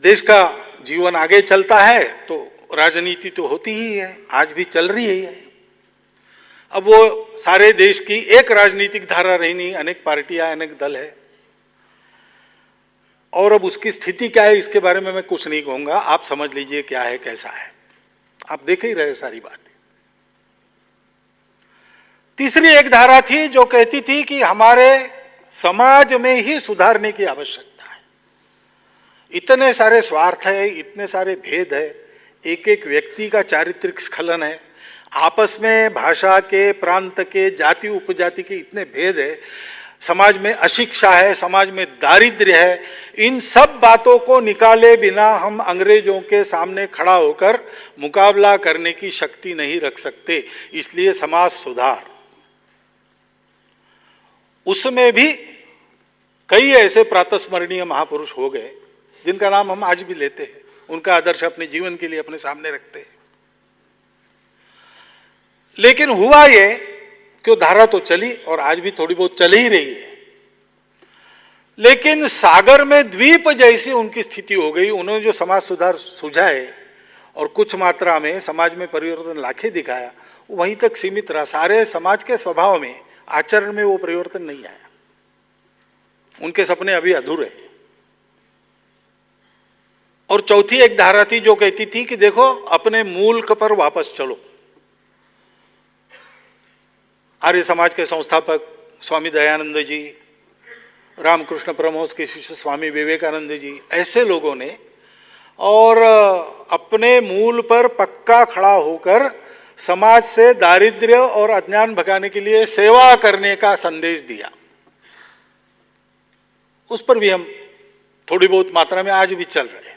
देश का जीवन आगे चलता है तो राजनीति तो होती ही है, आज भी चल रही है। अब वो सारे देश की एक राजनीतिक धारा रही नहीं, अनेक पार्टियां, अनेक दल है। और अब उसकी स्थिति क्या है इसके बारे में मैं कुछ नहीं कहूंगा, आप समझ लीजिए क्या है कैसा है, आप देख ही रहे सारी बातें। तीसरी एक धारा थी जो कहती थी कि हमारे समाज में ही सुधारने की आवश्यकता है। इतने सारे स्वार्थ है, इतने सारे भेद है, एक एक व्यक्ति का चारित्रिक स्खलन है, आपस में भाषा के, प्रांत के, जाति उपजाति के इतने भेद है, समाज में अशिक्षा है, समाज में दारिद्र्य है। इन सब बातों को निकाले बिना हम अंग्रेजों के सामने खड़ा होकर मुकाबला करने की शक्ति नहीं रख सकते। इसलिए समाज सुधार, उसमें भी कई ऐसे प्रातस्मरणीय महापुरुष हो गए जिनका नाम हम आज भी लेते हैं, उनका आदर्श अपने जीवन के लिए अपने सामने रखते हैं। लेकिन हुआ ये कि धारा तो चली और आज भी थोड़ी बहुत चल ही रही है, लेकिन सागर में द्वीप जैसी उनकी स्थिति हो गई। उन्होंने जो समाज सुधार सुझाए और कुछ मात्रा में समाज में परिवर्तन लाके दिखाया, वहीं तक सीमित रहा। सारे समाज के स्वभाव में, आचरण में वो परिवर्तन नहीं आया। उनके सपने अभी अधूरे हैं। और चौथी एक धारा थी जो कहती थी कि देखो अपने मूल पर वापस चलो। आर्य समाज के संस्थापक स्वामी दयानंद जी, रामकृष्ण परमहंस के शिष्य स्वामी विवेकानंद जी, ऐसे लोगों ने और अपने मूल पर पक्का खड़ा होकर समाज से दारिद्र्य और अज्ञान भगाने के लिए सेवा करने का संदेश दिया। उस पर भी हम थोड़ी बहुत मात्रा में आज भी चल रहे हैं।